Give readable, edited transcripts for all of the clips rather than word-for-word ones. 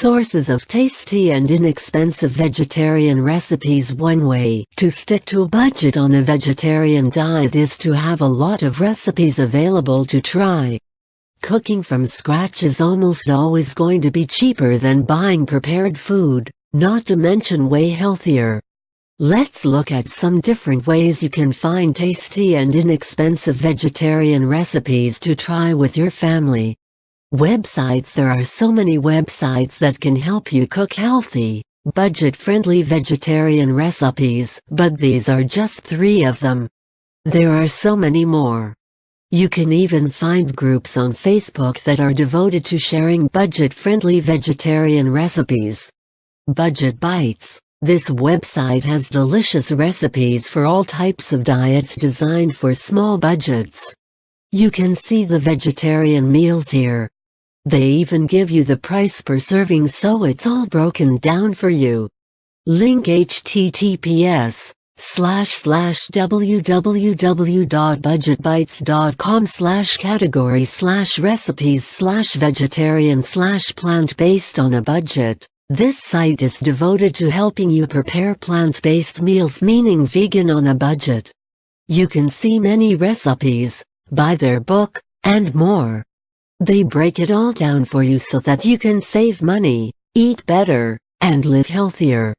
Sources of tasty and inexpensive vegetarian recipes. One way to stick to a budget on a vegetarian diet is to have a lot of recipes available to try. Cooking from scratch is almost always going to be cheaper than buying prepared food, not to mention way healthier. Let's look at some different ways you can find tasty and inexpensive vegetarian recipes to try with your family. Websites. There are so many websites that can help you cook healthy, budget-friendly vegetarian recipes, but these are just 3 of them. There are so many more. You can even find groups on Facebook that are devoted to sharing budget-friendly vegetarian recipes. Budget Bites. This website has delicious recipes for all types of diets designed for small budgets. You can see the vegetarian meals here. They even give you the price per serving, so it's all broken down for you. Link https://www.budgetbites.com/category/recipes/vegetarian/plant-based on a budget. This site is devoted to helping you prepare plant-based meals, meaning vegan on a budget. You can see many recipes, buy their book, and more. They break it all down for you so that you can save money, eat better, and live healthier.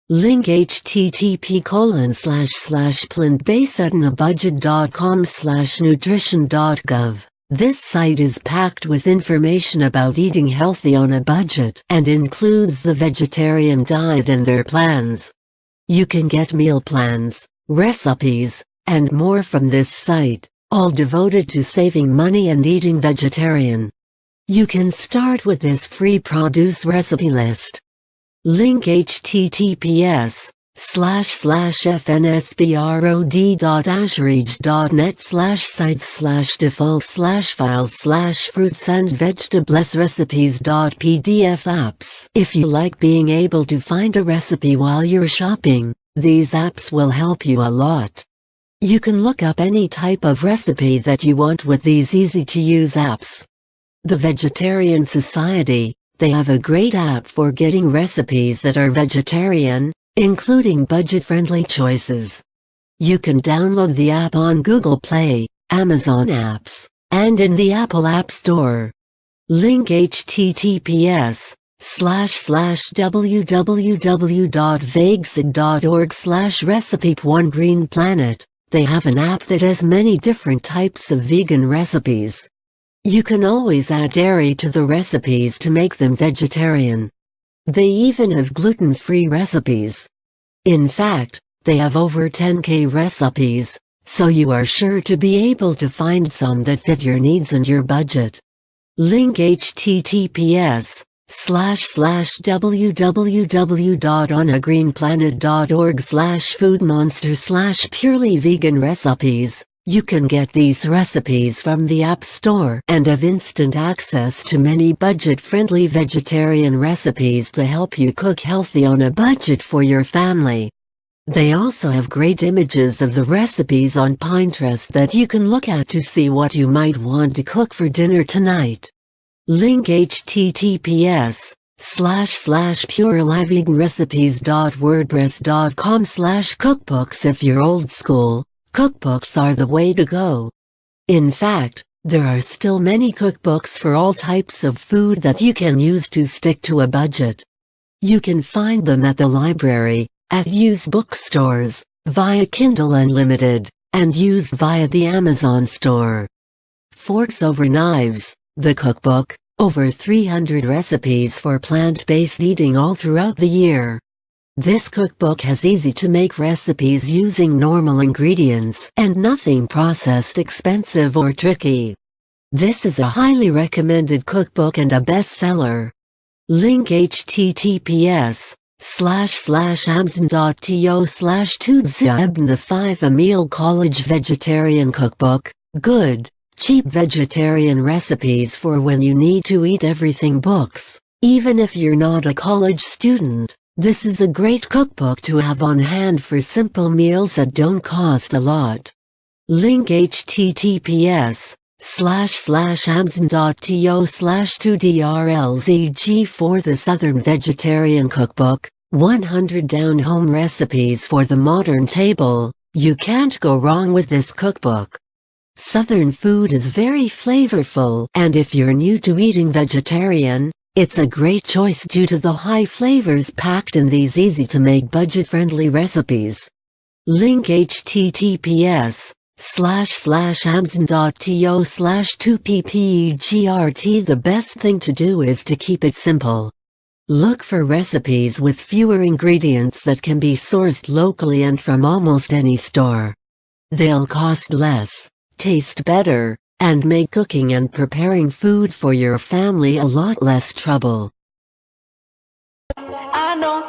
Link http://plantbasedonabudget.com/nutrition.gov. This site is packed with information about eating healthy on a budget and includes the vegetarian diet and their plans. You can get meal plans, recipes, and more from this site, all devoted to saving money and eating vegetarian. You can start with this free produce recipe list. Link https://fnsbrod.ashridge.net/sites/default/fruits-and-vegetables-recipes.pdf apps. If you like being able to find a recipe while you're shopping, these apps will help you a lot. You can look up any type of recipe that you want with these easy-to-use apps. The Vegetarian Society, they have a great app for getting recipes that are vegetarian, including budget-friendly choices. You can download the app on Google Play, Amazon Apps, and in the Apple App Store. Link https://www.vegsig.org/recipe1greenplanet. They have an app that has many different types of vegan recipes. You can always add dairy to the recipes to make them vegetarian. They even have gluten-free recipes. In fact, they have over 10,000 recipes, so you are sure to be able to find some that fit your needs and your budget. Link https://www.onogreenplanet.org/foodmonster/purely vegan recipes. You can get these recipes from the App Store and have instant access to many budget-friendly vegetarian recipes to help you cook healthy on a budget for your family. They also have great images of the recipes on Pinterest that you can look at to see what you might want to cook for dinner tonight. Link https://pureliveveganrecipes.wordpress.com/cookbooks. If you're old school, cookbooks are the way to go. In fact, there are still many cookbooks for all types of food that you can use to stick to a budget. You can find them at the library, at used bookstores, via Kindle Unlimited, and used via the Amazon store. Forks Over Knives, the cookbook, over 300 recipes for plant-based eating all throughout the year. This cookbook has easy-to-make recipes using normal ingredients and nothing processed, expensive, or tricky. This is a highly recommended cookbook and a bestseller. Link https://amazon.to/tudesabn. The 5 Meal College Vegetarian Cookbook. Good, cheap vegetarian recipes for when you need to eat everything books. Even if you're not a college student, this is a great cookbook to have on hand for simple meals that don't cost a lot. Link https amazon.to/2drlzg for the Southern Vegetarian Cookbook, 100 down-home recipes for the modern table. You can't go wrong with this cookbook. Southern food is very flavorful, and if you're new to eating vegetarian, it's a great choice due to the high flavors packed in these easy-to-make budget-friendly recipes. Link https://amazon.to/2ppgrt. The best thing to do is to keep it simple. Look for recipes with fewer ingredients that can be sourced locally and from almost any store. They'll cost less, taste better, and make cooking and preparing food for your family a lot less trouble. I know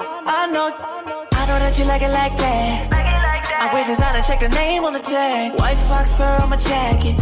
that you like it like that. I wear designer, check the name on the tag. White fox fur on my jacket.